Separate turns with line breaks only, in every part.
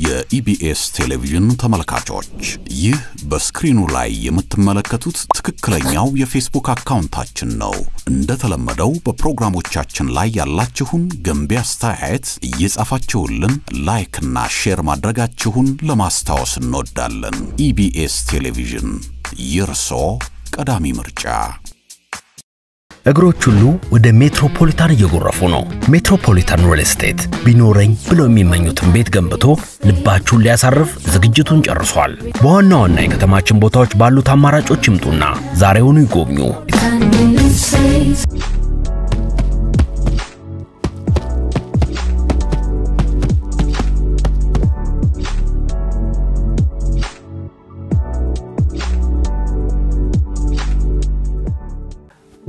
የኢቢኤስ ቴሌቪዥን ተመልካቾች ይህ በስክሪኑ ላይ የምትመለከቱት ትክክለኛው የፌስቡክ አካውንታችን ነው እንደተለመደው በፕሮግራሞቻችን ላይ ያላችሁን ገንቢ አስተያየት እየጻፋችሁልን ላይክ እና ሼር ማድረጋችሁን ለማስታወስ እንወዳለን ኢቢኤስ ቴሌቪዥን የርሶ ቀዳሚ ምርጫ
እግሮች ሁሉ ወደ ሜትሮፖሊታን እየጎረፉ ነው ሜትሮፖሊታን ሪል ስቴት ቢኖረኝ ብሎ የሚመኙትን ቤት ገንብቶ ልባችሁን ሊያሳርፍ ዝግጅቱን ጨርሷል በዋና ዋና የከተማችን ቦታዎች ባሉት አማራጮች ይምጡና ዛሬውኑ ይጎብኙ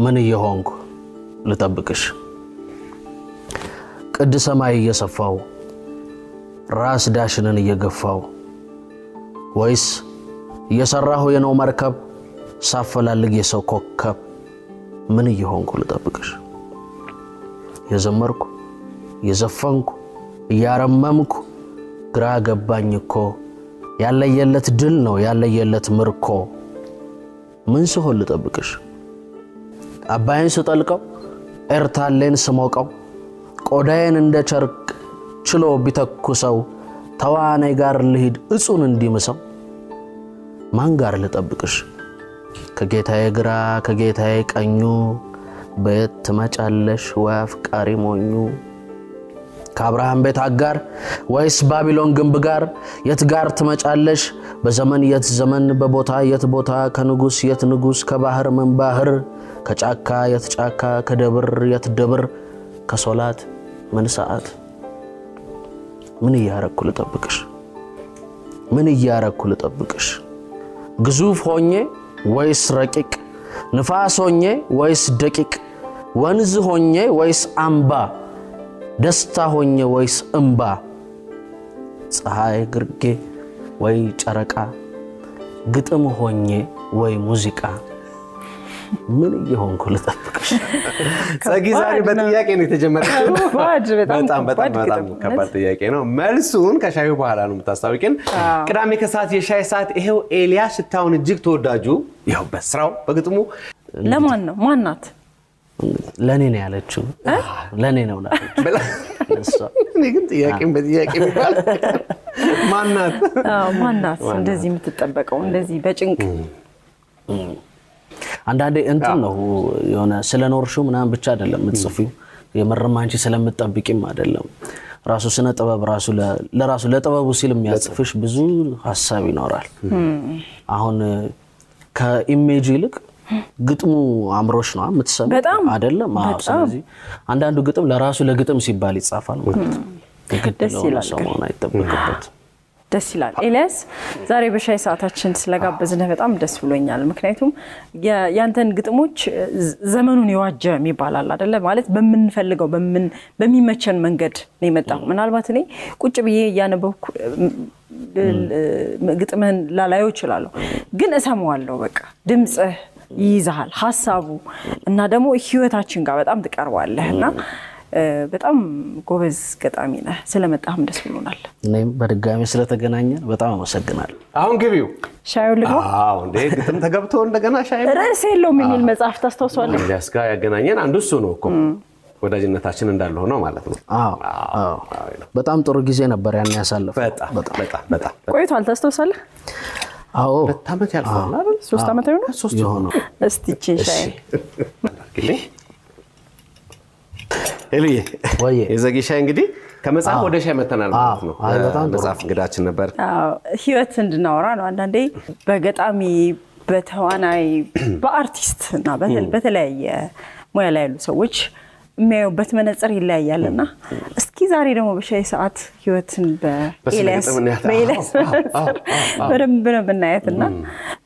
من يهونك لطبقش قد سماي يصفاو راس داشنن يغفاو ويس يسراهو ينو مركب ሳፈላልግ የሰው ኮከብ ምን ይሆንኩ ለጠብቅሽ የዘመርኩ የዘፈንኩ ያረመምኩ ግራ ገባኝ እኮ ያለየለት ድል ነው ያለየለት ምርኮ ምን ሲሆን ለጠብቅሽ አባይን ስጠልቀው ኤርታሌን ስሞቀው ቆዳዬን እንደ ቸርቅ ችሎ ቢተኩሰው ተዋናይ ጋር ልሂድ እጹን እንዲምሰው ማን ጋር ልጠብቅሽ ከጌታዬ ግራ ከጌታዬ ቀኙ በየት ትመጫለሽ ወአፍቃሪ ሞኙ ከአብርሃም ቤት አጋር ወይስ ባቢሎን ግንብ ጋር የት ጋር ትመጫለሽ በዘመን የት ዘመን በቦታ የት ቦታ ከንጉስ የት ንጉስ ከባህር ምን ባህር ከጫካ የት ጫካ ከደብር የት ደብር ከሶላት ምን ሰዓት ምን ያረኩ ልጠብቅሽ ምን ያረኩ ልጠብቅሽ ግዙፍ ሆኜ ወይስ ረቂቅ ንፋስ ሆኜ ወይስ ደቂቅ ወንዝ ሆኜ ወይስ አምባ ደስታ ሆኜ ወይስ እንባ ፀሐይ ግርጌ ወይ ጨረቃ ግጥም ሆኜ ወይ ሙዚቃ ምን ይሆንኩ ልጠብቅሽ
ጸጊ ዛሬ በጥያቄ ነው የተጀመረው በጣም ከባድ ጥያቄ ነው መልሱን ከሻዩ በኋላ ነው የምታስታውቂን ቅዳሜ ከሰዓት የሻይ ሰዓት ይሄው ኤልያስ ታውን እጅግ ተወዳጁ ይሄው በስራው በግጥሙ
ለማን ነው ማናት
ለኔ ነው ያለችው ለኔ ነው ናለችው
እኔ ግን ጥያቄን በጥያቄ ይባል
ማናት እንደዚህ የምትጠበቀው እንደዚህ በጭንቅ
አንዳንዴ እንትን ነው የሆነ ስለኖርሽው ምናምን ብቻ አይደለም የምትጽፊው የመረማንቺ ስለምትጠብቂም አይደለም ራሱ ስነ ጥበብ ራሱ ለራሱ ለጥበቡ ሲል የሚያጽፍሽ ብዙ ሐሳብ ይኖራል አሁን ከኢሜጅ ይልቅ ግጥሙ አምሮሽ ነው የምትሰማው አይደለም ስለዚህ አንዳንዱ ግጥም ለራሱ ለግጥም ሲባል ይጻፋል ማለት ነው
ደስ ይላል
ሰሞኑን አይተበከበት
ደስ ይላል ኤልያስ ዛሬ በሻይ ሰዓታችን ስለጋበዝነህ በጣም ደስ ብሎኛል ምክንያቱም ያንተን ግጥሞች ዘመኑን ይዋጀ የሚባላል አይደለ ማለት በመንፈልገው በሚመቸን መንገድ ነው የመጣው ምናልባት እኔ ቁጭ ብዬ ያነበብኩ ግጥምን ላላየው ይችላል ግን እሰማዋለሁ በቃ ድምጽህ ይይዛል ሐሳቡ እና ደግሞ ህይወታችን ጋር በጣም ተቀርባለህና በጣም ጎበዝ ገጣሚ ነህ ስለመጣህም ደስ ብሎናል
እኔም በድጋሚ ስለተገናኘን በጣም አመሰግናለሁ
አሁን ግቢው
ሻዩ ልግባ
እንዴ ግጥም ተገብቶ እንደገና ሻዩ
ራስ የለውም የሚል መጽሐፍ ታስተውሳለህ
ኤልያስ ጋር ያገናኘን አንዱ እሱ ነው እኮ ወዳጅነታችን እንዳለ ሆኖ ማለት ነው
በጣም ጥሩ ጊዜ ነበር ያን ያሳለፈ
በጣም
ቆይቷል ታስተውሳለህ
በጣም ያልፋል አይደል
3 አመት ነው
3 ይሆናል
እስቲ ቻይ
ግሌ ኤልዬ ወይ የዘጊሻ እንግዲህ ከመጽሐፍ ወደ ሻይ መተናል ማለት ነው መጽሐፍ እንግዳችን ነበር
ህይወት እንድናወራ ነው አንዳንዴ በገጣሚ በተዋናይ በአርቲስትና በተለያየ ሙያ ላይ ያሉ ሰዎች የሚያዩበት መነጽር ይለያያልና እስኪ ዛሬ ደግሞ በሻይ ሰዓት ህይወትን በኤልያስ በደንብ ብናያትና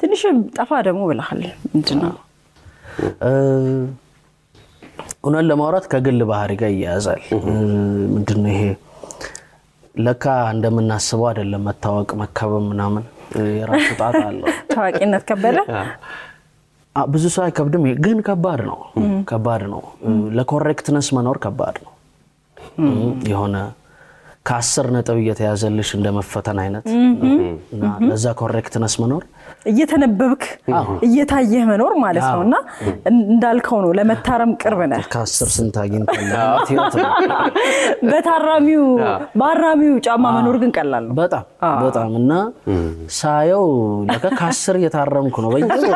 ትንሽ ጠፋ ደግሞ ብለሃል ምንድነው ሆነን ለማውራት ከግል ባህሪ ጋር ያያዛል ምንድነው ይሄ ለካ እንደምናስበው አይደለም መታወቅ መከበም ምናምን የራሱ ጣጣ አለው ታዋቂነት ከበለ ብዙ ሰው አይከብድም ግን ከባድ ነው ለኮሬክትነስ መኖር ከባድ ነው የሆነ
ከ10 ነጥብ እየተያዘልሽ እንደመፈተን አይነት እና ለዛ ኮሬክትነስ መኖር
እየተነበብክ እየታየህ መኖር ማለት ነውና እንዳልከው ነው ለመታረም ቅርብ ነህ
ከ10 ስንት አግኝተናል
ባራሚው ጫማ መኖር ግን ቀላል ነው
በጣም እና ሳየው ለካ ከ10 እየታረምኩ ነው በየቦታው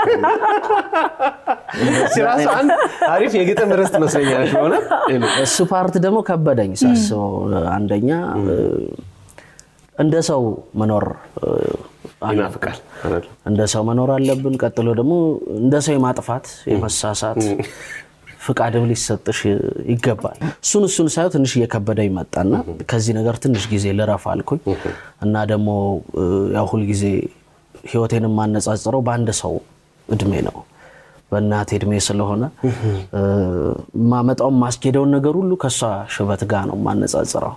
ሲራሳን አሪፍ የግጥም ርዕስ መስለኛል ሆነ
እሱ ፓርት ደግሞ ከበደኝ ሳስበው አንደኛ እንደ ሰው መኖር
ይናፍቃል
እንደ ሰው መኖር አለብን ቀጥሎ ደግሞ እንደ ሰው የማጥፋት የመሳሳት ፍቃድም ሊሰጥሽ ይገባል እሱን ሳይው ትንሽ እየከበደኝ መጣና ከዚህ ነገር ትንሽ ጊዜ ልረፍ አልኩኝ እና ደግሞ ያው ሁሉ ጊዜ ህይወቴን ማነጻጽረው በአንድ ሰው እድሜ ነው በእናቴ እድሜ ስለሆነ ማመጣው ማስኬደው ነገር ሁሉ ከሷ ሽበት ጋር ነው ማነጻጽረው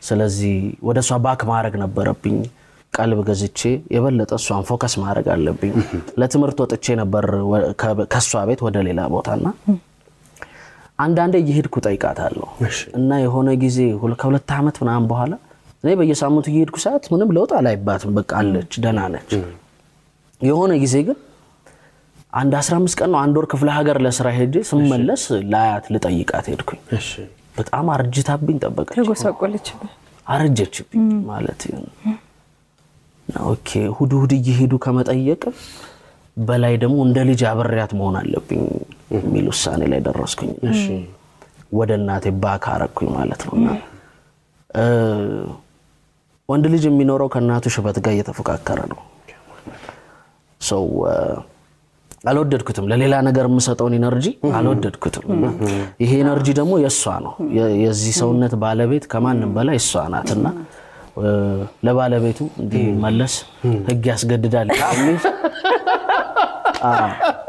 ስለዚህ ወደሷ ባክ ማድረግ ነበረብኝ ቀልብ ገዝቼ የበለጠ እሷን ፎከስ ማድረግ አለብኝ ለትምርት ወጥቼ ነበር ከሷ ቤት ወደ ሌላ ቦታና አንዳንዴ ይሄድኩ ጠይቃታለሁ እና የሆነ ጊዜ ከሁለት አመት ምናምን በኋላ እኔ በየሳምንቱ ይሄድኩ ሰዓት ምንም ለውጥ አላይባትም በቃ አለች ደህና ነች የሆነ ጊዜ ግን አንድ 15 ቀን ነው አንድ ወር ክፍለ ሀገር ለስራ ሄጄ ስመለስ ላያት ልጠይቃት ሄድኩኝ እሺ በጣም አርጅታብኝ ተበቀች
ተጎሳቆለችብኝ
አረጀችብኝ ማለት ነው ኦኬ ሁዱ ይሄዱ ከመጠየቅ በላይ ደግሞ እንደ ልጅ አብሬያት መሆን አለብኝ ሚል ውሳኔ ላይ ደረስኩኝ እሺ ወደ እናቴ ባክ አረኩኝ ማለት ነውና ወንድ ልጅ የሚኖረው ከናቱ ሽበት ጋር እየተፈካከረ ነው ሰው አልወደድኩትም ለሌላ ነገር የምሰጠውን ኢነርጂ አልወደድኩትም ይሄ ኢነርጂ ደግሞ የሷ ነው የዚህ ሰውነት ባለቤት ከማንም በላይ እሷ ናትና ለባለቤቱ እንዲመለስ ህግ ያስገድዳል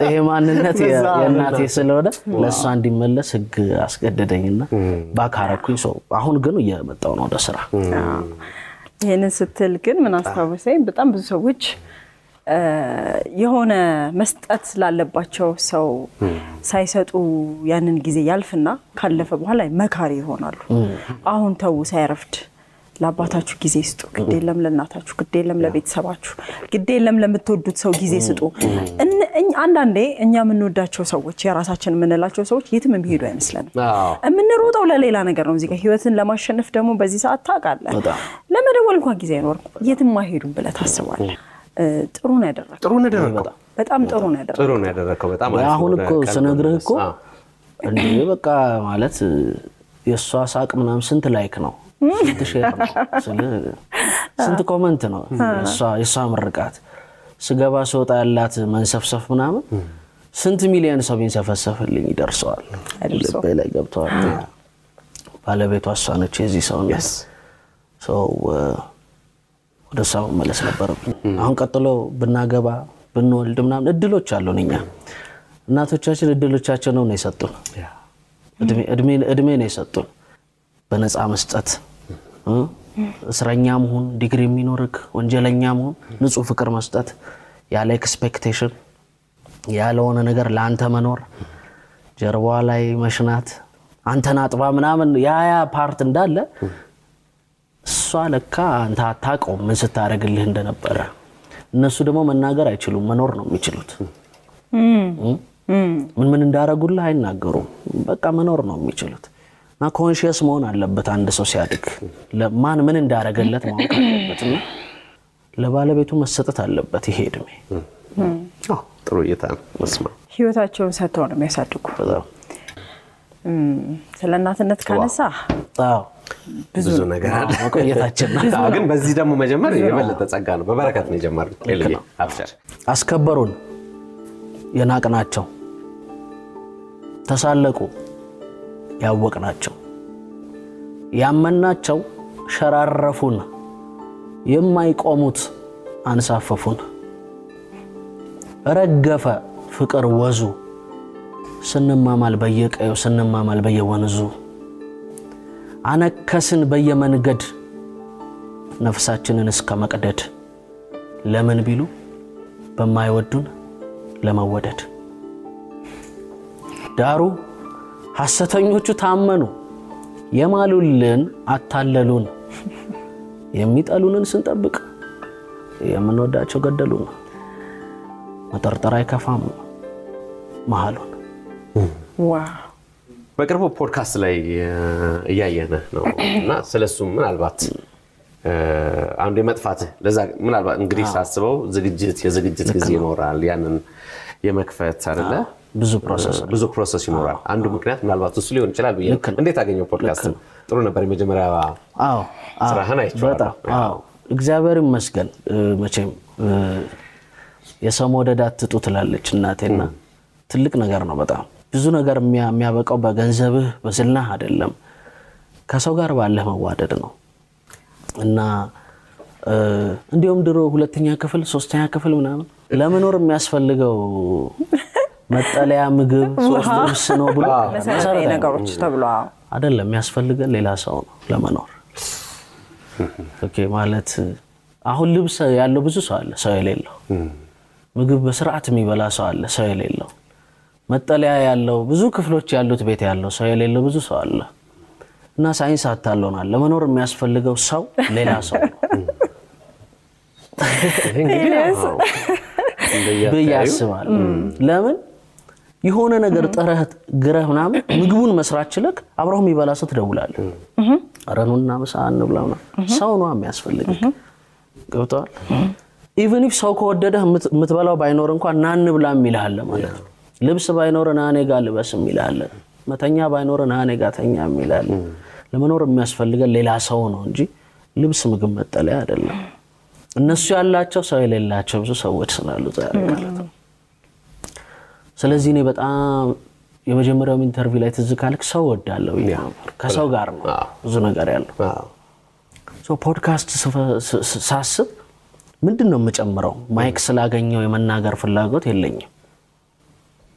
ይሄ ማንነት የእናቴ ስለሆነ ለሷ እንዲመለስ ህግ አስገደደኝና ባካረኩኝ ሰው አሁን ግን እየመጣው ነው ወደ ስራ
ይሄንን ስትል ግን ምን አስተዋወሰኝ በጣም ብዙ ሰዎች የሆነ መስጠት ላለባቸው ሰው ሳይሰጡ ያንን ጊዜ ያልፍና ካለፈ በኋላ መካሪ ይሆናሉ አሁን ተው ሳይረፍድ ለአባታችሁ ጊዜ ስጡ ግዴለም ለእናታችሁ ግዴለም ለቤተሰባችሁ ግዴለም ለምትወዱት ሰው ጊዜ ስጡ አንዳንዴ እኛ ምንወዳቸው ሰዎች የራሳችን ምንላቸው ሰዎች የትም የሚሄዱ አይመስልንም እምንሮጠው ለሌላ ነገር ነው እዚህ ጋር ህይወትን ለማሸነፍ ደግሞ በዚህ ሰዓት ታቃለህ ለመደወል እንኳን ጊዜ አይኖርም የትም ማይሄዱም ብለ ታስባለህ ጥሩ ነው ያደረከው በጣም ጥሩ ነው
ያደረከው በጣም
አሁን እኮ ስነግርህ እኮ እንዴ በቃ ማለት የሷ ሳቅ ምናምን ስንት ላይክ ነው ስንት ሼር ነው ስንት ኮሜንት ነው የሷ ምርቃት ስገባ ሰውጣ ያላት መንሰፍሰፍ ምናምን ስንት ሚሊዮን ሰው ቢንሰፈሰፍልኝ ይደርሰዋል ልቤ ላይ ገብቷል ባለቤቷ እሷ ነች የዚህ ሰው ነው ሰው ወደ ሰው መለስ ነበርብኝ አሁን ቀጥሎ ብናገባ ብንወልድ ምናምን እድሎች አሉንኛ እናቶቻችን እድሎቻቸው ነው የሰጡን እድሜ ነው የሰጡን በነፃ መስጠት እስረኛ መሆን ዲግሪ የሚኖርክ ወንጀለኛ መሆን ንጹህ ፍቅር መስጠት ያለ ኤክስፔክቴሽን ያለውን ነገር ለአንተ መኖር ጀርባዋ ላይ መሽናት አንተን አጥባ ምናምን ያ ፓርት እንዳለ እሷ ለካ አንተ አታውቀው ምን ስታረግልህ እንደነበረ እነሱ ደግሞ መናገር አይችሉም መኖር ነው የሚችሉት ምን እንዳረጉልህ አይናገሩም በቃ መኖር ነው የሚችሉት ና ኮንሺየስ መሆን አለበት አንድ ሰው ሲያድግ ለማን ምን እንዳረገለት ማወቅ አለበትና ለባለቤቱ መሰጠት አለበት ይሄ እድሜ
ጥሩ እይታ መስማ
ህይወታቸውን ሰጥተው ነው የሚያሳድጉ ስለናትነት ካነሳ
ብዙ
ነገር አለ
ቆየታችን
ግን በዚህ ደግሞ መጀመር የበለጠ ጸጋ ነው በበረከት ነው የጀመሩት ለልጅ አብሽር
አስከበሩን የናቅናቸው ተሳለቁ ያወቅናቸው ያመናቸው ሸራረፉን የማይቆሙት አንሳፈፉን ረገፈ ፍቅር ወዙ ስንማማል በየቀዩ ስንማማል በየወንዙ አነከስን በየመንገድ ነፍሳችንን እስከ መቅደድ ለምን ቢሉ በማይወዱን ለመወደድ ዳሩ ሐሰተኞቹ ታመኑ የማሉልን አታለሉን የሚጠሉንን ስንጠብቅ የምንወዳቸው ገደሉን መጠርጠር አይከፋም መሐሉን
ዋው
በቅርቡ ፖድካስት ላይ እያየነ ነውና ስለሱ ምናልባት አንዱ የመጥፋት ለዛ ምናልባት እንግዲህ ሳስበው የዝግጅት ጊዜ ይኖራል ያንን የመክፈት አይደለ ብዙ ፕሮሰስ ይኖራል አንዱ ምክንያት ምናልባት እሱ ሊሆን ይችላል ብዬ እንዴት አገኘው ፖድካስት ጥሩ ነበር የመጀመሪያ ስራህን አይቼዋለሁ
እግዚአብሔር ይመስገን መቼም የሰው መውደድ አትጡ ትላለች እናቴና ትልቅ ነገር ነው በጣም ብዙ ነገር የሚያበቃው በገንዘብህ በስልናህ አይደለም ከሰው ጋር ባለህ መዋደድ ነው እና እንዲሁም ድሮ ሁለተኛ ክፍል ሶስተኛ ክፍል ምናምን ለመኖር የሚያስፈልገው መጠለያ ምግብ ሶስት ልብስ ነው ብሎ
መሰረታዊ ነገሮች ተብሎ
አይደለም የሚያስፈልገን ሌላ ሰው ነው ለመኖር ኦኬ ማለት አሁን ልብስ ያለው ብዙ ሰው አለ ሰው የሌለው ምግብ በስርዓት የሚበላ ሰው አለ ሰው የሌለው መጠለያ ያለው ብዙ ክፍሎች ያሉት ቤት ያለው ሰው የሌለው ብዙ ሰው አለ እና ሳይንስ አታለውናል ለመኖር የሚያስፈልገው ሰው ሌላ ሰው በያስባል ለምን የሆነ ነገር ጥረት ግረህ ምናምን ምግቡን መስራት ችለክ አብረው የሚበላ ሰው ትደውላለህ አረኑና መሳን ብላውና ሰው ነው የሚያስፈልገው ገብቷል ኢቭን ኢፍ ሰው ከወደደ የምትበላው ባይኖር እንኳን ናን ብላ የሚልሃል ማለት ነው ልብስ ባይኖር ናኔ ጋር ልበስ የሚልሃል መተኛ ባይኖር ናኔ ጋር ተኛ የሚልሃል ለመኖር የሚያስፈልገው ሌላ ሰው ነው እንጂ ልብስ ምግብ መጠለያ አይደለም እነሱ ያላቸው ሰው የሌላቸው ብዙ ሰዎች ስላሉ ማለት ነው ስለዚህ እኔ በጣም የመጀመሪያው ኢንተርቪው ላይ ተዝካልክ ሰው ወዳለው ይላል ከሰው ጋር ነው ብዙ ነገር ያለው ሶ ፖድካስት ሳስብ ምንድነው የምጨምረው ማይክ ስላገኘው የመናገር ፍላጎት የለኝም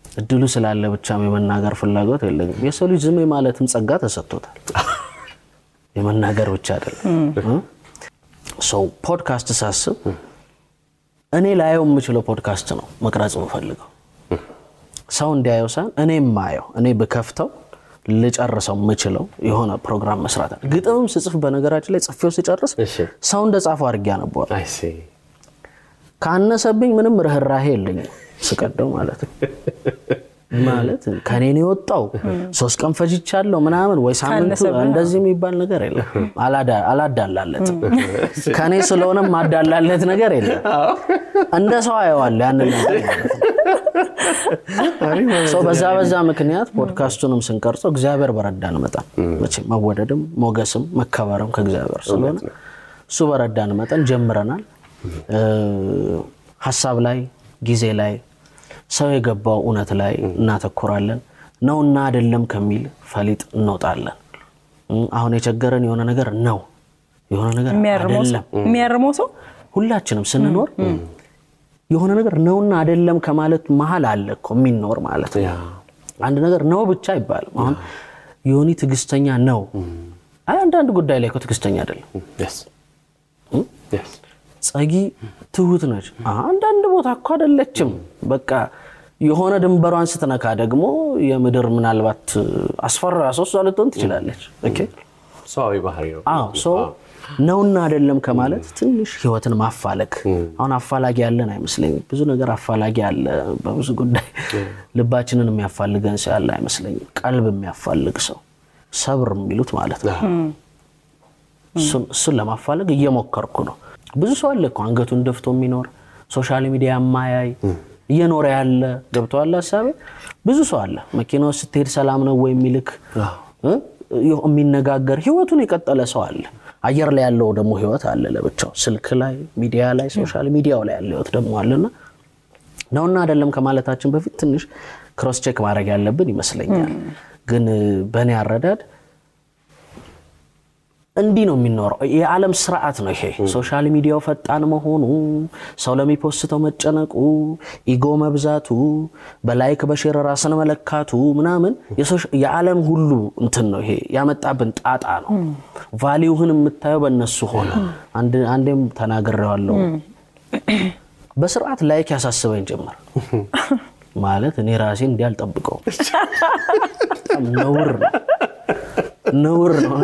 እድሉ ስላለ ብቻም የመናገር ፍላጎት የለኝም የሰው ልጅ ዝም ማለትም ጸጋ ተሰጥቶታል የመናገር ብቻ አይደለም ሶ ፖድካስት ሳስብ እኔ ላየው የምችለው ፖድካስት ነው መቅረጽ የምፈልገው ሰው እንዲያየው ሳይሆን እኔ ማየው እኔ በከፍተው ልጨርሰው የምችለው የሆነ ፕሮግራም መስራት ግጥምም ስጽፍ በነገራችን ላይ ጽፌው ሲጨርስ ሰው እንደጻፈው አድርጌ አነባው አይ ሲ ካነሰብኝ ምንም ረህራሄ የለኝም ስቀደው ማለት ከኔ ወጣው 3 ቀን ፈጅቻለሁ ምናምን ወይ ሳምንት እንደዚህ የሚባል ነገር የለም አላዳላለት ከኔ ስለሆነ ማዳላለት ነገር የለም እንደ ሰው አይዋል ያንን ነገር ሰው በዛ ምክንያት ፖድካስቱንም ስንቀርጸው እግዚአብሔር በረዳን መጣን መቼ መወደድም ሞገስም መከበርም ከእግዚአብሔር ስለሆነ እሱ በረዳን መጣን ጀምረናል ሐሳብ ላይ ጊዜ ላይ ሰው የገባው እውነት ላይ እናተኩራለን ነውና አይደለም ከሚል ፈሊጥ እንወጣለን አሁን የቸገረን የሆነ ነገር ነው የሆነ ነገር
የሚያርመው ሰው
ሁላችንም ስንኖር የሆነ ነገር ነውና አይደለም ከማለት መሃል አለ እኮ የሚኖር ማለት ነው አንድ ነገር ነው ብቻ ይባል አሁን ዮኒ ትግስተኛ ነው አንዳንድ ጉዳይ ላይ እኮ ትግስተኛ አይደለም ጸጊ ትሁት ነች አንዳንድ ቦታ እኮ አይደለችም በቃ የሆነ ድንበሯን ስትነካ ደግሞ የምድር ምናልባት አስፈራ ሰው ልትሆን ትችላለች ኦኬ
ሰው ባህሪ ነው
ሶ ነውና አይደለም ከማለት ትንሽ ህይወትን ማፋለክ አሁን አፋላጊ ያለን አይመስለኝም ብዙ ነገር አፋላጊ አለ በብዙ ጉዳይ ልባችንን የሚያፋልገን ሰው ያለ አይመስለኝም ቀልብ የሚያፋልግ ሰው ሰብር የሚሉት ማለት ነው እሱን ለማፋለግ እየሞከርኩ ነው ብዙ ሰው አለ እኮ አንገቱን ደፍቶ የሚኖር ሶሻል ሚዲያ ማያይ እየኖረ ያለ ገብቷል ሐሳብ ብዙ ሰው አለ መኪናው ስትሄድ ሰላም ነው ወይ የሚልክ የሚነጋገር ህይወቱን የቀጠለ ሰው አለ አየር ላይ ያለው ደግሞ ህይወት አለ ለብቻው ስልክ ላይ ሚዲያ ላይ ሶሻል ሚዲያው ላይ ያለው ህይወት ደግሞ አለና ነውና አይደለም ከማለታችን በፊት ትንሽ ክሮስ ቼክ ማድረግ ያለብን ይመስለኛል ግን በእኔ አረዳድ እንዲህ ነው የሚኖረው የዓለም ስርዓት ነው ይሄ ሶሻል ሚዲያው ፈጣን መሆኑ ሰው ለሚፖስተው መጨነቁ ኢጎ መብዛቱ በላይክ በሼር ራስን መለካቱ ምናምን የዓለም ሁሉ እንትን ነው ይሄ ያመጣብን ጣጣ ነው ቫልዩህን የምታየው በእነሱ ሆነ አንዴም ተናግሬዋለሁ በስርዓት ላይክ ያሳስበኝ ጀመር ማለት እኔ ራሴን እንዲያልጠብቀው ነውር ነውር ነው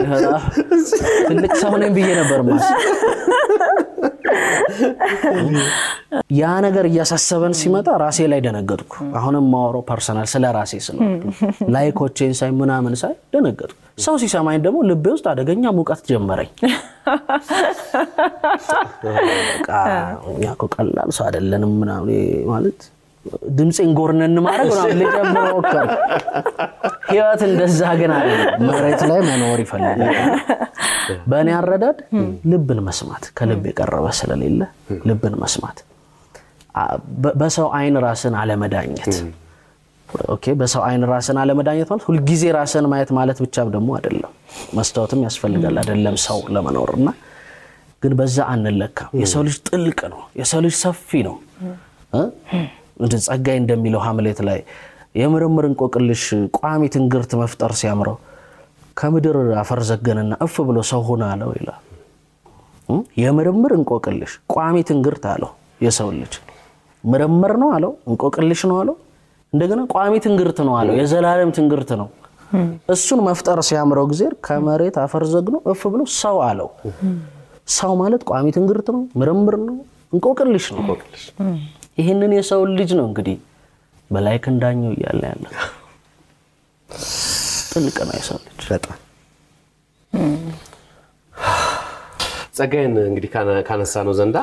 ትልቅ ሰው ነኝ ብዬ ነበር ማለት ያ ነገር እያሳሰበን ሲመጣ ራሴ ላይ ደነገጥኩ አሁንም ማወራው ፐርሰናል ስለ ራሴ ስለሆነ ላይኮቼን ሳይ ምናምን ሳይ ደነገጥኩ ሰው ሲሰማኝ ደግሞ ልቤ ውስጥ አደገኛ ሙቀት ጀመረኝ በቃ ያኮ ቀላል ሰው አይደለንም ምናምን ማለት ድምጽን ጎርነን ማረግ ነው ለጀምሮ ወከር ህይወት እንደዛ ግን አይደለም መሬት ላይ መኖር ይፈልጋል በእኔ አረዳድ ልብን መስማት ከልብ የቀረበ ስለሌለ ልብን መስማት በሰው አይን ራስን አለመዳኘት ኦኬ በሰው አይን ራስን አለመዳኘት ማለት ሁሉ ጊዜ ራስን ማየት ማለት ብቻም ደግሞ አይደለም መስታወትም ያስፈልጋል አይደለም ሰው ለመኖርና ግን በዛ አንለካ የሰው ልጅ ጥልቅ ነው የሰው ልጅ ሰፊ ነው እንደ ጸጋይ እንደሚለው ሐምሌት ላይ የምርምር እንቆቅልሽ ቋሚ ትንግርት መፍጠር ሲያምረው ከምድር አፈር ዘገነና እፍ ብሎ ሰው ሆነ አለው ይላል የምርምር እንቆቅልሽ ቋሚ ትንግርት አለው የሰው ልጅ ምርምር ነው አለው እንቆቅልሽ ነው አለው እንደገና ቋሚ ትንግርት ነው አለው የዘላለም ትንግርት ነው እሱን መፍጠር ሲያምረው እግዚአብሔር ከመሬት አፈር ዘግኖ እፍ ብሎ ሰው አለው ሰው ማለት ቋሚ ትንግርት ነው ምርምር ነው እንቆቅልሽ ነው ይሄንን የሰው ልጅ ነው እንግዲህ በላይክ እንዳኘው ይያለ ያለ ጥልቅ ነው የሰው ልጅ
በጣም ጸጋይን እንግዲህ ካነሳ ነው ዘንዳ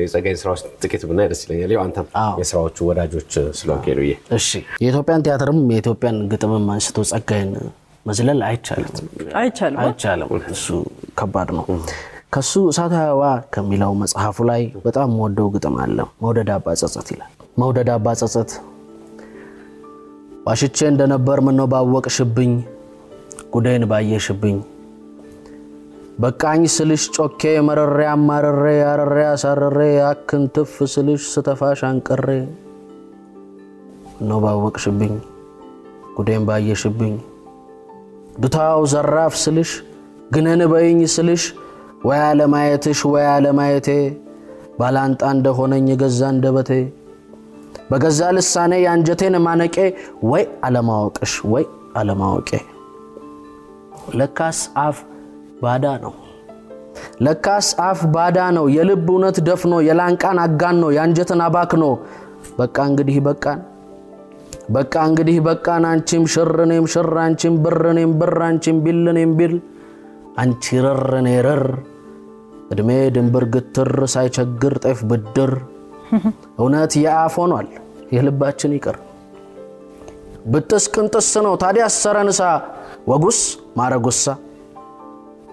የጸጋይን ስራዎች ጥቂት ብናይ ደስ ይለኛል ያው አንተም የስራዎቹ ወዳጆች ስለሆንከው
እሺ የኢትዮጵያን ቲያትርም የኢትዮጵያን ግጥምም አንስቶ ጸጋይን መዝለል አይቻልም እሱ ከባድ ነው ከሱ ሳታዋ ከሚለው መጽሐፉ ላይ በጣም ወደው ግጥም አለ መውደድ አባ ጸጸት ይላል መውደድ አባ ጸጸት ዋሽቼ እንደነበር ምን ነው ባወቅሽብኝ ጉዳይን ባየሽብኝ በቃኝ ስልሽ ጮኬ መረሬ አማረሬ ያረሬ አሳረሬ አክንትፍ ስልሽ ስተፋሽ አንቀሬ ነው ባወቅሽብኝ ጉዳይን ባየሽብኝ ዱታው ዘራፍ ስልሽ ግነን በይኝ ስልሽ ወያለ ማየቴ ባላንጣ እንደሆነኝ ገዛ እንደበቴ በገዛ ልሳኔ ያንጀቴን ማነቄ ወይ አለማወቄ ለካስ አፍ ባዳ ነው የልብ እውነት ደፍኖ የላንቃን አጋን ነው ያንጀትን አባክኖ በቃ እንግዲህ በቃን አንቺም ሽርኔም ሽር አንቺም ብርኔም ብር አንቺም ቢልኔም ቢል አንቺ ረርኔ ረር እድሜ ድንብር ግትር ሳይቸግር ጤፍ ብድር እውነት ያፍ ሆኗል የልባችን ይቀር ብጥስ ቅንጥስ ነው ታዲያ ሰረንሳ ወጉስ ማረጉሳ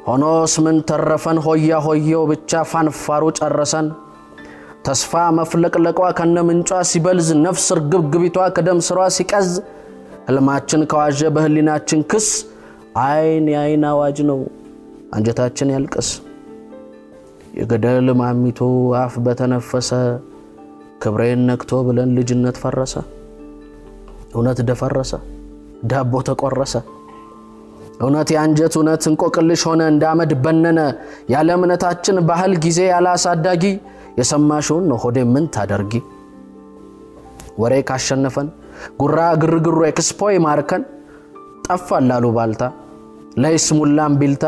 ሆኖስ ምን ተረፈን ሆዮ ብቻ ፋንፋሩ ጨረሰን ተስፋ መፍለቅለቋ ከነምንጯ ሲበልዝ ነፍስ ርግብግቢቷ ከደም ስሯ ሲቀዝ ህልማችን ከዋጀ በህሊናችን ክስ አይን አዋጅ ነው አንጀታችን ያልቀስ የገደል ማሚቶ አፍ በተነፈሰ ክብሬን ነክቶ ብለን ልጅነት ፈረሰ እውነት ደፈረሰ ዳቦ ተቆረሰ እውነት ያንጀት እውነት እንቆቅልሽ ሆነ እንዳመድ በነነ ያለ እምነታችን ባህል ጊዜ ያላሳዳጊ የሰማሽውን ነው ሆዴ ምን ታደርጊ ወሬ ካሸነፈን ጉራ ግርግሩ ኤክስፖይ ማርከን ጠፋላሉ ባልታ ለይስሙላም ቢልታ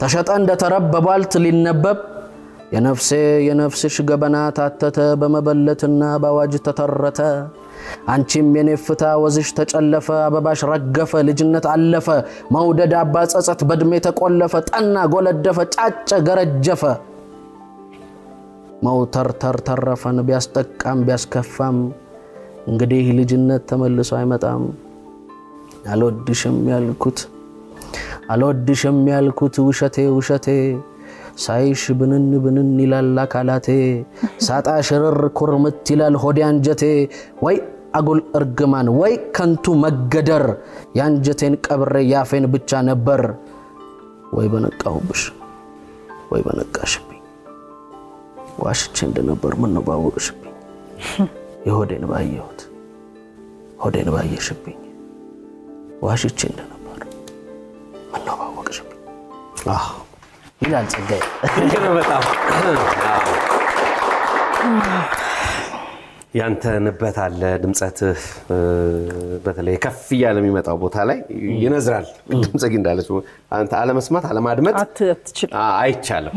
ተሸጠ እንደተረበባልት ሊነበብ የነፍስሽ ገበና ታተተ በመበለትና ባዋጅ ተተረተ አንቺም የነፍታ ወዝሽ ተጨለፈ አበባሽ ረገፈ ልጅነት አለፈ መውደድ አባ ጸጸት በድሜ ተቆለፈ ጠና ጎለደፈ ጫጨ ገረጀፈ መውተር ተረፈን ቢያስጠቃም ቢያስከፋም እንግዲህ ልጅነት ተመልሶ አይመጣም አልወድሽም ያልኩት ውሸቴ ሳይሽ ብንን ይላል አካላቴ ሳጣ ሽርር ኩርምት ይላል ሆዴ አንጀቴ ወይ አጉል እርግማን ወይ ከንቱ መገደር ያንጀቴን ቀብሬ ያፌን ብቻ ነበር ወይ በነቃሁብሽ ወይ በነቃሽብኝ ዋሽቼ እንደነበር ምን ነው ባወቅሽብኝ የሆዴን ባየሽብኝ ዋሽቼ እንደነበር ምን ነው ባወቅሽብኝ ይላል ጸጋይ
በጣም ያንተ ንበት አለ ድምጸት በተለይ ከፍ ያለ የሚመጣው ቦታ ላይ ይነዝራል ድምጽ እንዳለች አንተ አለመስማት አለማድመጥ አይቻልም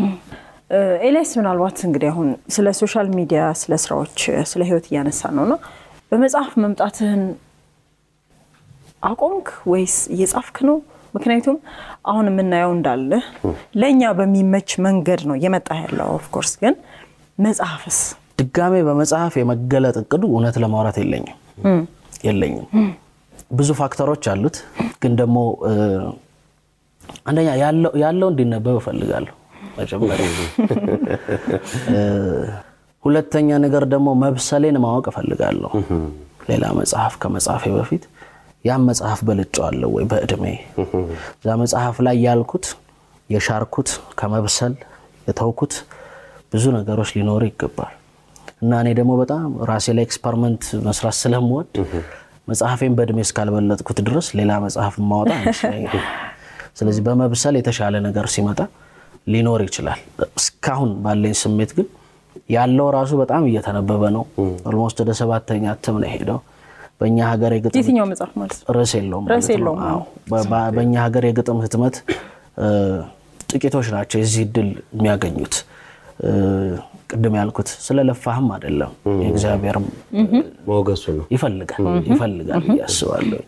ኤልያስ ምናልባት እንግዲህ አሁን ስለ ሶሻል ሚዲያ ስለ ስራዎች ስለ ህይወት ያነሳ ነውና በመጽሐፍ መምጣትህን አቆምክ ወይስ እየጻፍክ ነው ምክንያቱም አሁን የምናየው እንዳለ ለኛ በሚመች መንገድ ነው የመጣ ያለው ኦፍ ኮርስ ግን መጽሐፍስ
ድጋሜ በመጽሐፍ የመገለጥ እቅዱ እውነት ለማውራት የለኝም ብዙ ፋክተሮች አሉት ግን ደግሞ አንደኛ ያለው እንዲነበብ ፈልጋለሁ መጀመሪያ ሁለተኛ ነገር ደግሞ መብሰሌን ማወቅ ፈልጋለሁ ሌላ መጽሐፍ ከመጽሐፌ በፊት ያ መጽሐፍ በልጫለሁ ወይ በእድሜ ዛ መጽሐፍ ላይ ያልኩት የሻርኩት ከመብሰል የተውኩት ብዙ ነገሮች ሊኖር ይገባል እና እኔ ደግሞ በጣም ራሴ ላይ ኤክስፐሪመንት መስራት ስለምወድ መጽሐፌን በእድሜ እስካልበለጥኩት ድረስ ሌላ መጽሐፍ ማውጣት አንችልም ስለዚህ በመብሰል የተሻለ ነገር ሲመጣ ሊኖር ይችላል እስካሁን ባለኝ ስሜት ግን ያለው ራሱ በጣም እየተነበበ ነው ኦልሞስት ወደ 7ኛ እትም ነው ሄደው በእኛ ሀገር የግጥም
የትኛው መጽሐፍ ማለት
ርዕስ የለውም በእኛ ሀገር የግጥም ህትመት ጥቂቶች ናቸው እዚህ ድል የሚያገኙት ቅድም ያልኩት ስለለፋህም አይደለም የእግዚአብሔር
ሞገሱ ነው
ይፈልጋል ያስባለሁ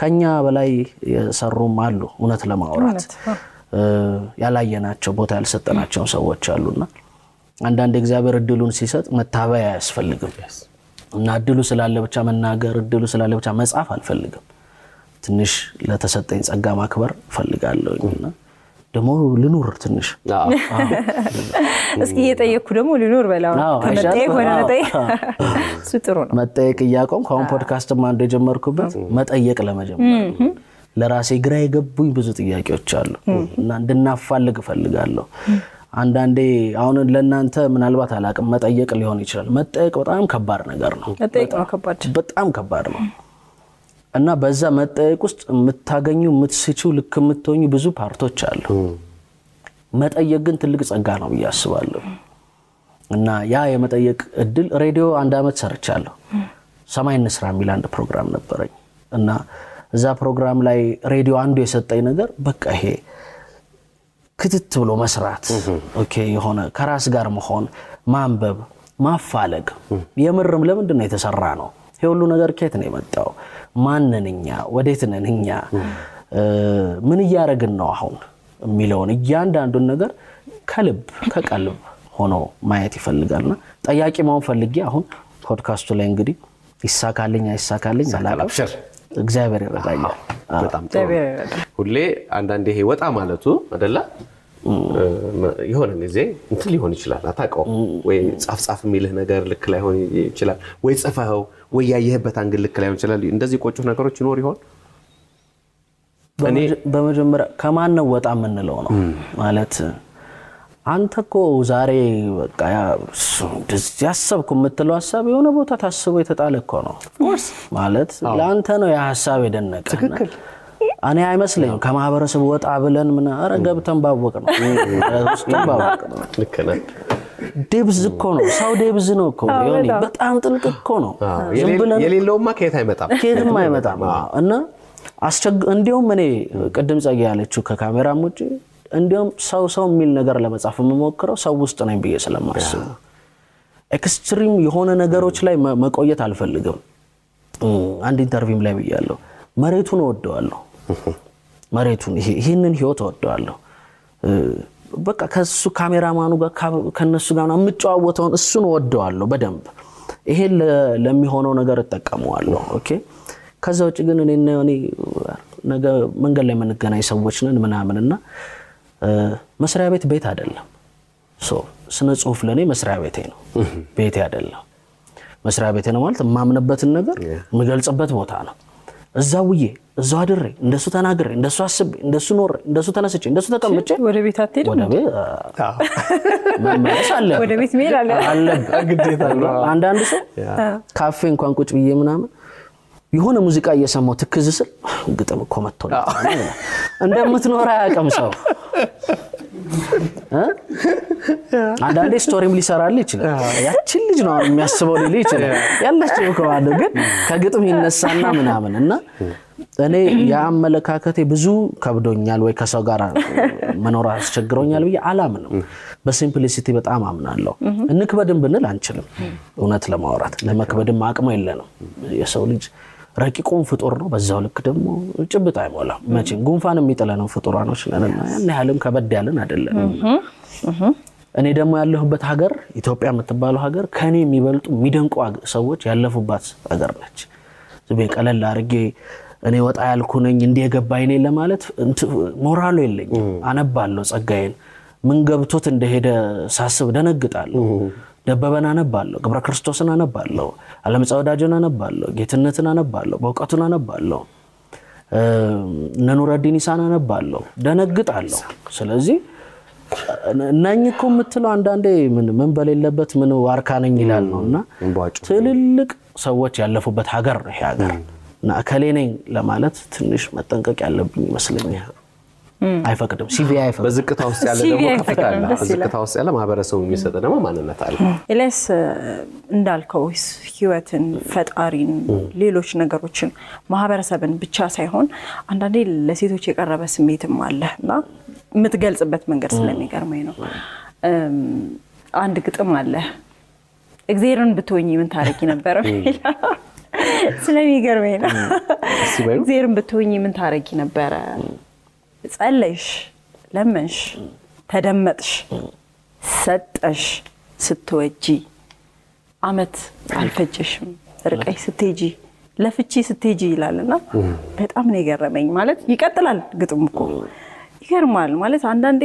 ከኛ በላይ የሰሩም አሉ እውነት ለማውራት ያላየናቸው ቦታ ያልሰጠናቸው ሰዎች አሉና አንዳንድ እግዚአብሔር እድሉን ሲሰጥ መታበያ ያስፈልግም እና እድሉ ስላለ ብቻ መናገር እድሉ ስላለ ብቻ መጻፍ አልፈልግም ትንሽ ለተሰጠኝ ጸጋ ማክበር ፈልጋለሁና ደሞ ልኑር ትንሽ
እስኪ እየጠየቅኩ ደሞ ልኑር በላው ከመጠየቅ ወደ መጠየቅ ጥሩ ነው
መጠየቅ ያቆም ካሁን ፖድካስት ማን እንደጀመርኩበት መጠየቅ ለመጀመር ለራሴ ግራ የገቡኝ ብዙ ጥያቄዎች አሉ እና እንድናፋልግ ፈልጋለሁ አንዳንዴ አሁን ለእናንተ ምናልባት አላቅም መጠየቅ ሊሆን ይችላል መጠየቅ በጣም ከባድ ነገር ነው በጣም ከባድ ነው እና በዛ መጠየቅ ውስጥ የምታገኙ የምትስቹ ልክ የምትሆኙ ብዙ ፓርቶች አሉ መጠየቅ ግን ትልቅ ጸጋ ነው ያስባለሁ እና ያ የመጠየቅ እድል ሬዲዮ 1 አመት ሰርቻለሁ ሰማይ እንስራ የሚል አንድ ፕሮግራም ነበረኝ እና እዛ ፕሮግራም ላይ ሬዲዮ አንዱ የሰጠኝ ነገር በቃ ይሄ ክትት ብሎ መስራት ኦኬ የሆነ ከራስ ጋር መሆን ማንበብ ማፋለግ የምርም ለምንድን ነው የተሰራ ነው ሁሉ ነገር ከየት ነው የመጣው ማንነኛ ወዴት ነንኛ ምን ያያረግን ነው አሁን የሚለውን እያንዳንዱን ነገር ከልብ ከቀልብ ሆኖ ማየት ይፈልጋልና ጠያቂ ማውን ፈልጊ አሁን ፖድካስቱ ላይ እንግዲህ ይሳካልኝ አይሳካልኝ አላቀብሽር እግዚአብሔር ይረዳኛል
በጣም ጥሩ ሁሌ አንዳንዴ ይሄ ወጣ ማለቱ አይደለ ይሆነ ጊዜ እንት ሊሆን ይችላል አታቀው ወይ ጻፍ የሚልህ ነገር ልክ ላይ ሆነ ይችላል ወይ ጽፈው ወይ ያየህበት አንግል ልክ ላይ ሆነ ይችላል እንደዚህ ቆጩ ነገሮች ይኖር ይሆን
በመጀመሪያ ከማን ነው ወጣ ምንለው ነው ማለት አንተኮ ዛሬ በቃ ያሰብኩ የምትለው ሐሳብ የሆነ ቦታ ታስቦ የተጣለከው ነው ፎርስ ማለት ላንተ ነው ያ ሐሳብ የደነቀ
ትክክል
እኔ አይመስልኝም ከማህበረሰቡ ወጣ ብለን ምን አረገብተን ባወቅ ነው ባወቅ ነው
ልክ ነህ
ዴብዝ እኮ ነው ሰው ዴብዝ ነው እኮ ይሆን በጣም ጥልቅ እኮ ነው
የሌለውማ ከየት አይመጣም
እና እንዲያውም እኔ ቅድም ጸጋ ያለችው ከካሜራም ውጪ እንዲያውም ሰው የሚል ነገር ለመጻፍ የምሞክረው ሰው ውስጥ ነኝ ብዬ ስለማስብ ኤክስትሪም የሆነ ነገሮች ላይ መቆየት አልፈልግም አንድ ኢንተርቪው ላይ ብያለሁ መሬቱን ወደዋለሁ መሬቱን ይሄንን ህይወት ወደዋለሁ በቃ ከሱ ካሜራማኑ ጋር ከነሱ ጋር አምጫወተውን እሱን ወደዋለሁ በደንብ ይሄ ለሚሆነው ነገር ተጠቀመዋለሁ ኦኬ ከዛ ውጪ ግን እኔ ነገ መንገድ ላይ መንገናኝ ሰዎች ነን ምናምንና መስሪያ ቤት አይደለም ስነ ጽሁፍ ለኔ መስሪያ ቤቴ ነው ቤቴ አይደለም መስሪያ ቤቴ ነው ማለት ማምንበትን ነገር ምገልጽበት ቦታ ነው እዛውዬ እዛው አድሬ እንደሱ ተናግሬ እንደሱ አስቤ እንደሱ ኖር እንደሱ ተነስቼ እንደሱ ተቀምጬ
ወደ ቤት አትሄድም
ወደ ቤት መመለስ አለ
ወደ ቤት መሄድ አለ
ግዴታ ነው አንዳንድ ሰው ካፌ እንኳን ቁጭ ብዬ ምናምን የሆነ ሙዚቃ እየሰማው ትክዝ ስል ግጥም እኮ መጥቶልኝ እንደምትኖር አያቀም ሰው አንዳንዴ ስቶሪም ሊሰራል ይችላል ያችን ልጅ ነው የሚያስበው ሊል ይችላል ያላችሁ ከዋደ ግን ከግጥም ይነሳና ምናምን እና እኔ ያመለካከቴ ብዙ ከብዶኛል ወይ ከሰው ጋር መኖር አስቸግሮኛል ብዬ አላምንም በሲምፕሊሲቲ በጣም አምናለሁ እንክበድም ብንል አንችልም እውነት ለማውራት ለመክበድም አቅም የለንም የሰው ልጅ ረቂቁን ፍጡር ነው በዛው ልክ ደግሞ ጭብጥ አይሞላም መቼም ጉንፋን የሚጥለነው ፍጡራኖች ነንና ያን ያህልም ከበድ ያለን አይደለም እኔ ደግሞ ያለሁበት ሀገር ኢትዮጵያ የምትባለው ሀገር ከኔ የሚበልጡ የሚደንቁ ሰዎች ያለፉባት ሀገር ነች ዝቤ ቀለል አርጌ እኔ ወጣ ያልኩ ነኝ እንዴ ገባይ ነኝ ለማለት ሞራሉ የለኝም አነባለሁ ጸጋዬን ምን ገብቶት እንደሄደ ሳስብ ደነግጣለሁ ደበበና አነባለሁ ገብረ ክርስቶስን አነባለሁ ዓለም ጻውዳጆን አነባለሁ ጌትነትን አነባለሁ በእውቀቱን አነባለሁ ነኑረዲን ኢሳን አነባለሁ ደነግጣለሁ ስለዚህ እናኝኮ የምትለው አንዳንዴ ምን በሌለበት ምን ዋርካ ነኝ ይላል ነውና ትልልቅ ሰዎች ያለፉበት ሀገር ነው ይሄ ሀገር እና አከሌ ነኝ ለማለት ትንሽ መጠንቀቅ ያለብኝ ይመስለኛል አይፈቅድም ሲቪ አይፈቅድም
በዝቅታ ውስጥ ያለ ደግሞ ከፍታለ በዝቅታ ውስጥ ያለ ማህበረሰቡ የሚሰጥ ደግሞ ማንነት አለ
ኤልያስ እንዳልከው ህይወትን ፈጣሪን ሌሎች ነገሮችን ማህበረሰብን ብቻ ሳይሆን አንዳንዴ ለሴቶች የቀረበ ስሜትም አለና የምትገልጽበት መንገድ ስለሚገርመኝ ነው አንድ ግጥም አለ እግዚአብሔርን ብትወኚ ምን ታረቂ ነበር ስለሚገርመኝ ነው እግዚአብሔርን ብትወኚ ምን ታረቂ ነበር ጸለይሽ ለመንሽ ተደመጥሽ ሰጠሽ ስትወጂ አመት አልፈጀሽም ርቀይ ስትሄጂ ለፍቺ ስትሄጂ ይላልና በጣም ነው የገረመኝ ማለት ይቀጥላል ግጥም እኮ ይገርማል ማለት አንዳንዴ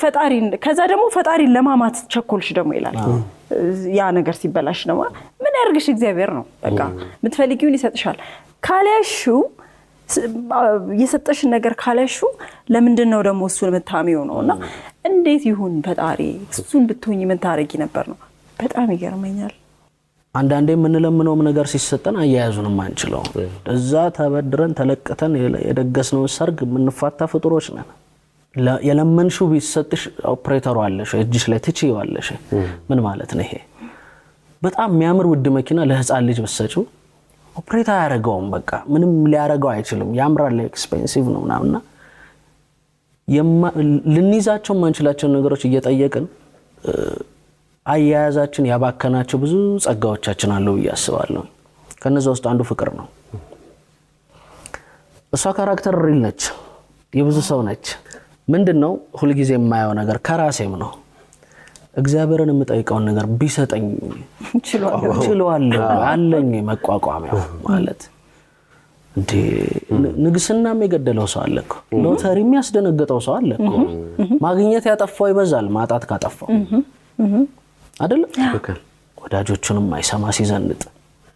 ፈጣሪን ከዛ ደግሞ ፈጣሪን ለማማት ቸኮልሽ ደግሞ ይላል ያ ነገር ሲበላሽ ነው ምን ያርግሽ እግዚአብሔር ነው በቃ ምትፈልጊውን ይሰጥሻል ካለሹ የሰጠሽ ነገር ካለሹ ለምንድን ነው ደግሞ እሱን መታሚው ነውና እንዴት ይሁን ፈጣሪ እሱን ብትሆኚ ምን ታረጊ ነበር ነው በጣም ይገርመኛል
አንዳንዴ ምን ለምነው ነገር ሲሰጠን አያያዙንም አንችለው እዛ ተበድረን ተለቀተን የደገስነው ሰርግ ምንፋታ ፍጡሮች ነን የለመንሹ ቢሰጥሽ ኦፕሬተሩ አለሽ እጅሽ ላይ ትጪዋለሽ ምን ማለት ነው ይሄ በጣም የሚያምር ውድ መኪና ለህፃን ልጅ በሰጪው ኦፕሬታ ያረጋውም በቃ ምንም ሊያረጋው አይችልም ያምራል ኤክስፔንሲቭ ነው ምናምና ልንይዛቸው ማንችላቸው ነገሮች እየጠየቅን አያያዛችን ያባከናቸው ብዙ ጸጋዎቻችን አሉ ያስባለሁ ከነዛ ውስጥ አንዱ ፍቅር ነው እሷ ካራክተር ሪል ነች የብዙ ሰው ነች ምንድነው ሁሉ ጊዜ የማየው ነገር ከራሴም ነው እግዚአብሔርን የምጠይቀውን ነገር ቢሰጠኝ ችሏለሁ አለኝ መቋቋሚያው ማለት እንዴ ንግስናም የገደለው ሰው አለኮ ሎተሪ የሚያስደነግጠው ሰው አለኮ ማግኘት ያጠፋው ይበዛል ማጣት ካጠፋው አይደል ወዳጆቹንም አይሰማ ሲዘንጥ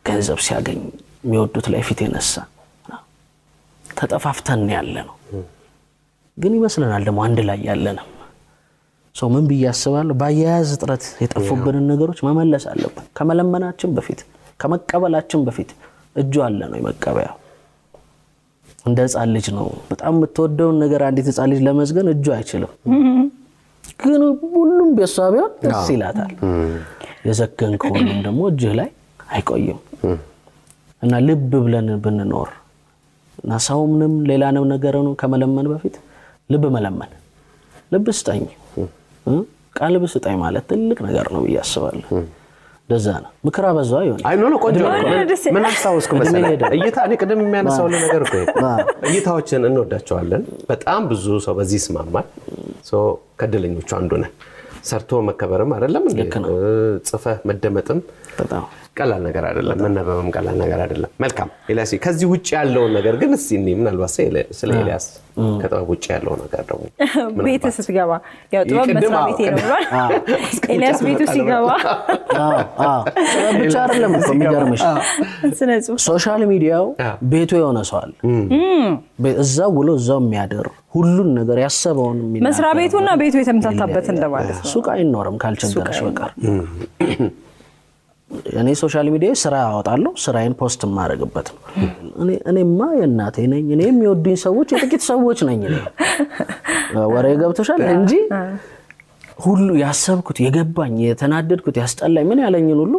ገንዘብ ሲያገኝ የሚወዱት ላይ ፊት የነሳ ተጠፋፍተን ያለ ነው ግን ይመስለናል ደግሞ አንድ ላይ ያለና ሰው ምን ቢያስባል ባያያዝ ጥረት የጠፉብን ነገሮች መመለስ አለብን ከመለመናችን በፊት ከመቀበላችን በፊት እጁ አለ ነው የመቀበያ እንደ ህፃን ልጅ ነው በጣም የምትወደው ነገር አንዲት ህፃን ልጅ ለመስገን እጁ አይችልም ግን ሁሉም በሷቢያ ደስ ይላታል የዘከንከው ደግሞ እጅህ ላይ አይቆይም እና ልብ ብለን ብንኖር እና ሰውምንም ሌላንም ነገር ነው ከመለመን በፊት ልብ መለመን ልብ ስጠኝ ቀልብ ስጠኝ ማለት ትልቅ ነገር ነው ያስባለሁ ደዛ ነው ምክራ በዛው ይሆን
አይ ኖ ቆንጆ ምን አሳውስኩ መሰለህ እይታ እኔ ቀደም የሚያነሳው ነገር እኮ እይታዎችን እንወዳቸዋለን በጣም ብዙ ሰው በዚህ ስማማል ሶ ከደለኞቹ አንዱ ነን ሰርቶ መከበርም አይደለም እንዴ ጽፈህ መደመጥም በጣም ቀላል ነገር አይደለም መነበብም ቀላል ነገር አይደለም መልካም ኤልያስ ከዚህ ውጪ ያለው ነገር ግን እስቲ ምናልባት ስለ ኤልያስ ከጥበብ ውጪ ያለው ነገር ደግሞ
ቤት ስትገባ ያው ጥበብ መስራ ቤቴ ነው ብሏል ኤልያስ ቤቱ ሲገባ
ብቻ አይደለም እኮ የሚገርምሽ ሶሻል ሚዲያው ቤቱ የሆነ ሰው አለ እዛው ውሎ እዛው የሚያደር ሁሉን ነገር ያሰበውን
መስራ ቤቱና ቤቱ የተመታታበት እንደማለት ነው
ሱቅ አይኖርም ካልቸገረሽ በቃ እኔ ሶሻል ሚዲያ ስራ አወጣለሁ ስራዬን ፖስት ማድረግበት እኔማ የናቴ ነኝ እኔ የሚወዱኝ ሰዎች የጥቂት ሰዎች ነኝ ወሬ ገብቶሻል እንጂ ሁሉ ያሰብኩት የገባኝ የተናደድኩት ያስጠላኝ ምን ያለኝን ሁሉ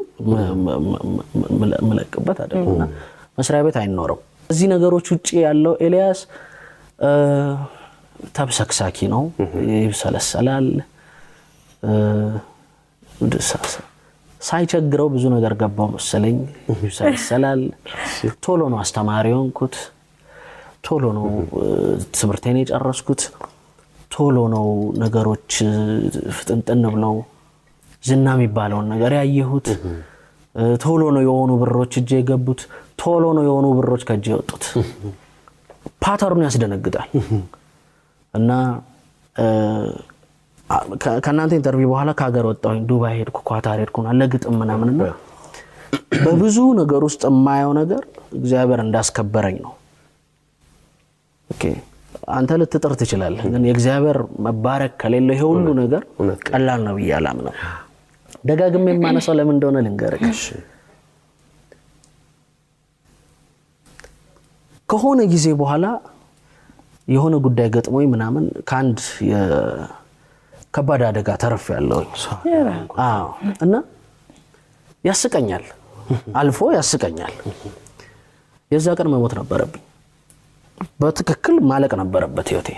መለቅበት አይደለም መስሪያ ቤት አይኖርም እዚህ ነገሮች ውጪ ያለው ኤልያስ ተብሰክሳኪ ነው ይብሰለሰላል ሳይቸግረው ብዙ ነገር ገባው መሰለኝ ይብሰለሰላል ቶሎ ነው አስተማሪውንኩት ቶሎ ነው ትምህርቴን የጨረስኩት ቶሎ ነው ነገሮች ፍጥንጥን ብለው ዝና የሚባለው ነገር ያየሁት ቶሎ ነው የሆኑ ብሮች እጄ የገቡት ቶሎ ነው የሆኑ ብሮች ከጄ ወጡት ፓተርኑ ያስደነግጣል እና ከናንተ ኢንተርቪው በኋላ ካገር ወጣሁኝ ዱባይ ሄድኩ ኳታር ሄድኩና ለግጥም ምናምንና በብዙ ነገር ውስጥ የማየው ነገር እግዚአብሔር እንዳስከበረኝ ነው ኦኬ አንተ ልትጥር ትችላለህ ግን የእግዚአብሔር መባረክ ከሌለ ይሄ ሁሉ ነገር ቀላል ነው ይያላም ነው ደጋግሜ ማነሳው ለምን እንደሆነ ልንገርሽ ከሆነ ጊዜ በኋላ የሆነ ጉዳይ ገጥሞኝ ምናምን ካንድ የከባድ አደጋ ተርፍ ያለው እና ያስቀኛል አልፎ ያስቀኛል የዛ ቀን መሞት ነበረብኝ በትክክል ማለቅ ነበረበት ህይወቴ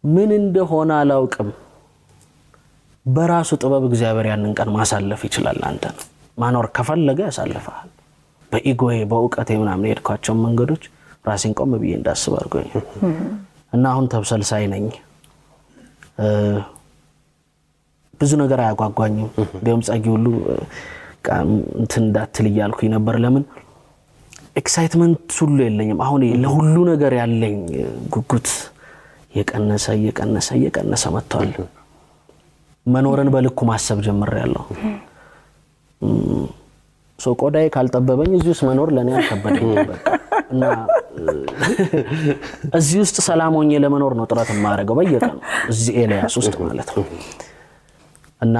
ምን እንደሆነ አላውቅም በራሱ ጥበብ እግዚአብሔር ያንን ቀን ማሳለፍ ይችላል አንተ ማኖር ከፈለገ ያሳልፋል በኢጎዬ በእውቀቴ ምናምን ሄድኳቸው መንገዶች ራሴን ቆም ብዬ እንዳስብ አድርጎኝ እና አሁን ተብሰልሳይ ነኝ ብዙ ነገር አያጓጓኝም ቢሆን ጻጊ ሁሉ እንትን እንዳትል ይያልኩኝ ነበር ለምን ኤክሳይትመንት ሁሉ የለኝም አሁን ለሁሉ ነገር ያለኝ ጉጉት የቀነሰ መጥቷል መኖርን በልኩ ማሰብ ጀምሬያለሁ ቆዳዬ ካልጠበበኝ እዚህ ውስጥ መኖር ለኔ አልከበደኝ በቃ እና እዚህ ውስጥ ሰላም ሆኜ ለመኖር ነው ጥረት ማድረገው በየቀኑ እዚህ ኤልያስ ውስጥ ማለት ነው እና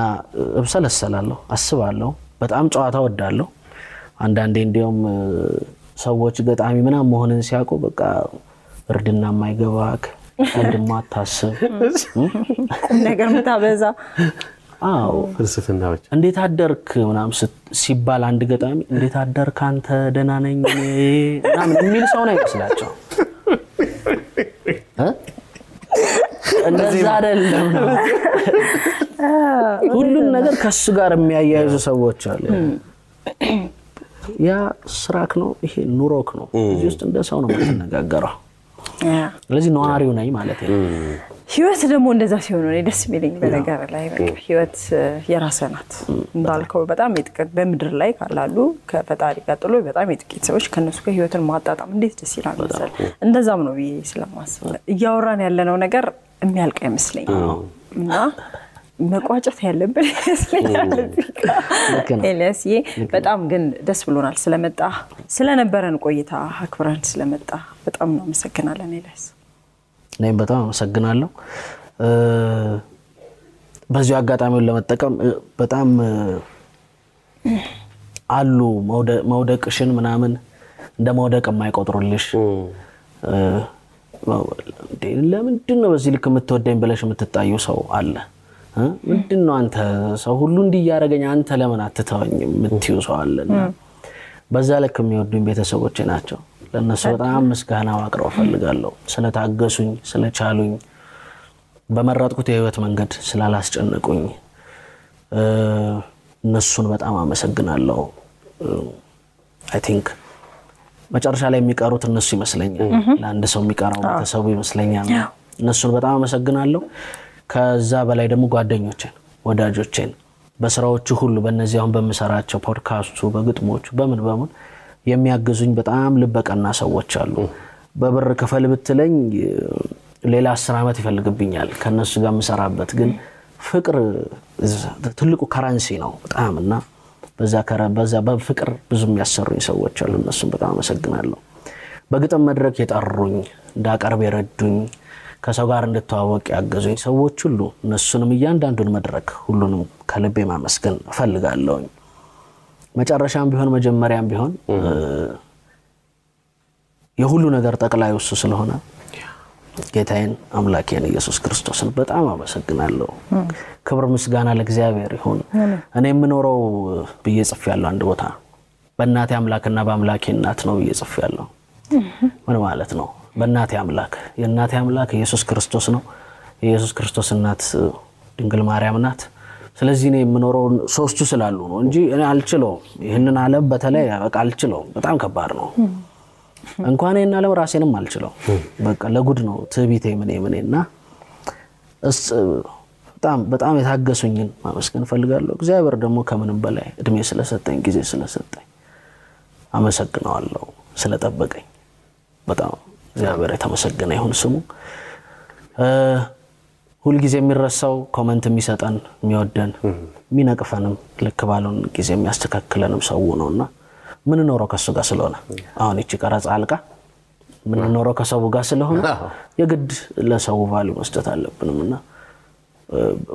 እብሰለሰላለሁ አስባለሁ በጣም ጨዋታ ወዳለሁ አንዳንዴ እንዲያውም ሰዎች ገጣሚ ምናም መሆንን ሲያውቁ በቃ እርድና ማይገባክ እንደማ ታስብ
ነገር ምታበዛ
አው
ፍልስፍናዎች
እንዴት አደርክ ምናም ሲባል አንድ ገጣሚ እንዴት አደርክ አንተ ደና ነኝ ምናም የሚል ሰው ነው ይመስላቸው እንደዛ አይደለም ሁሉም ነገር ከሱ ጋር የሚያያይዙ ሰዎች አሉ ያ ስራክ ነው ይሄ ኑሮክ ነው እዚህ ውስጥ እንደ ሰው ነው የምትነጋገረው ስለዚህ ነዋሪው ነኝ ማለት ነው
ህይወት ደግሞ እንደዛ ሲሆን ነው ደስ የሚለኝ በነገር ላይ በቃ ህይወት የራስህ ናት እንዳልከው በጣም የጥቂት በመድር ላይ ካላሉ ከፈጣሪ ቀጥሎ በጣም የጥቂት ሰዎች ከነሱ ጋር ህይወትን ማጣጣም እንዴት ደስ ይላል መሰል እንደዛም ነው ብዬ ስለማስብ እያወራን ያለነው ነገር የሚያልቅ አይመስለኝም እና መቋጨት ያለብን ይመስለኛል ኤልያስ በጣም ግን ደስ ብሎናል ስለመጣ ስለነበረን ቆይታ አክብረን ስለመጣ በጣም ነው መሰግናለን ኤልያስ
ነኝ በጣም መሰግናለሁ በዚህ አጋጣሚውን ለመጠቀም በጣም አሉ መውደቅሽን ምናምን እንደ መውደቅ የማይቆጥሩልሽ ለምንድነው በዚህ ልክ የምትወደኝ ብለሽ የምትጣዩ ሰው አለ ምንድነው አንተ ሰው ሁሉ እንዲያረጋኝ አንተ ለምን አትተወኝ የምትዩ ሰው አለና በዛ ልክ የሚወዱኝ ቤተሰቦቼ ናቸው ለነሱ በጣም ምስጋና ማቅረብ ፈልጋለሁ ስለታገሱኝ ስለቻሉኝ በመረጥኩት የህይወት መንገድ ስላላስጨነቁኝ እነሱን በጣም አመሰግናለሁ አይ ቲንክ መጨረሻ ላይ የሚቀሩት እነሱ ይመስለኛል ለአንድ ሰው የሚቀራው ቤተሰቡ ይመስለኛል እነሱን በጣም አመሰግናለሁ ከዛ በላይ ደግሞ ጓደኞቼን ወዳጆቼን በስራዎቹ ሁሉ በእነዚህ አሁን በመሰራቸው ፖድካስቱ በግጥሞቹ በምን የሚያግዙኝ በጣም ልበቀና ሰዎች አሉ በብር ከፈል ብትለኝ ሌላ 10 አመት ይፈልግብኛል ከነሱ ጋር መሰራበት ግን ፍቅር ትልቁ ከረንሲ ነው በጣምና በዛ በፍቅር ብዙ የሚያሰሩኝ ሰዎች አሉ እነሱን በጣም አመሰግናለሁ በግጥም መድረክ የጠሩኝ እንዳቀርብ የረዱኝ ከሰው ጋር እንድተዋወቅ ያገዙኝ ሰዎች ሁሉ እነሱንም እያንዳንዱን መድረክ ሁሉንም ከልቤ ማመስገን ፈልጋለሁ መጨረሻም ቢሆን መጀመሪያም ቢሆን የሁሉ ነገር ጠቅላዩ እሱ ስለሆነ ጌታዬን አምላኬን ኢየሱስ ክርስቶስን በጣም አመሰግናለሁ። ክብር ምስጋና ለእግዚአብሔር ይሁን። እኔ የምኖረው ብዬ ጽፌያለሁ አንድ ቦታ በእናቴ አምላክና በአምላኬ እናት ነው ብዬ ጽፌያለሁ። ምን ማለት ነው? በእናቴ አምላክ የእናቴ አምላክ ኢየሱስ ክርስቶስ ነው። የኢየሱስ ክርስቶስ እናት ድንግል ማርያም ናት። ስለዚህ እኔ የምኖረው ሶስቱ ስላሉ ነው እንጂ እኔ አልችለውም። ይሄንን ዓለም በተለይ በቃ አልችለውም። በጣም ከባድ ነው። እንኳን እኔና ዓለም ራሴንም አልችለው። በቃ ለጉድ ነው ትዕቢቴ ምንና በጣም የታገሱኝን ማመስገን ፈልጋለሁ። እግዚአብሔር ደግሞ ከምንም በላይ እድሜ ስለሰጠኝ ጊዜ ስለሰጠኝ አመሰግናለሁ። ስለጠበቀኝ በጣም እግዚአብሔር የተመሰገነ ይሁን ስሙ። ሁሉ ጊዜ የሚረሳው ኮሜንት የሚሰጠን የሚወደን የሚነቅፈንም ልክ ባሉን ጊዜ የሚያስተካክለንም ሰው ነውና ምን ኖሮ ከሱ ጋር ስለሆነ አሁን እቺ ቀረጻ አልቃ ምን ኖሮ ከሰው ጋር ስለሆነ የግድ ለሰው ቫልዩ መስጠት አለብንና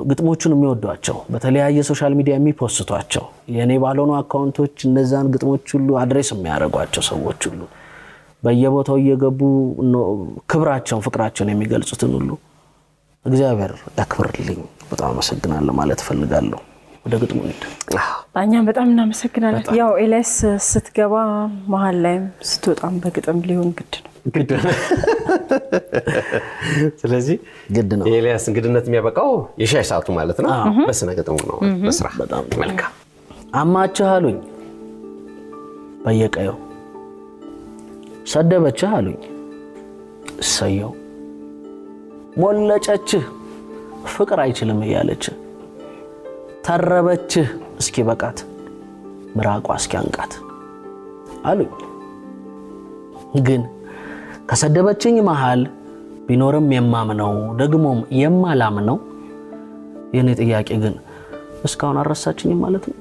ግጥሞቹን የሚወዷቸው በተለያየ ሶሻል ሚዲያ የሚፖስቷቸው የኔ ባልሆኑ አካውንቶች እነዛን ግጥሞች ሁሉ አድሬስ የሚያደርጓቸው ሰዎች ሁሉ በየቦታው እየገቡ ክብራቸውን ፍቅራቸውን የሚገልጹትን ሁሉ እግዚአብሔር ያክብርልኝ። በጣም አመሰግናለሁ ማለት ፈልጋለሁ። ወደ ግጥሙ እንደ
እኛም በጣም እናመሰግናለን። ያው ኤልያስ ስትገባ መሃል ላይም ስትወጣም በግጥም ሊሆን ግድ ነው።
ስለዚህ
ግድ ነው።
ኤልያስ እንግድነት የሚያበቃው የሻይ ሰዓቱ ማለት ነው። በስነ ግጥሙ ነው። በስራ
በጣም
መልካም
አማችህ አሉኝ በየቀየው ሰደበችህ አሉኝ እሰየው ሞለጨችህ ፍቅር አይችልም እያለች ተረበችህ እስኪ በቃት ምራቋ እስኪ አንቃት አሉኝ። ግን ከሰደበችኝ መሃል ቢኖርም የማምነው ደግሞም የማላምነው የኔ ጥያቄ ግን እስካሁን አረሳችኝ ማለት ነው።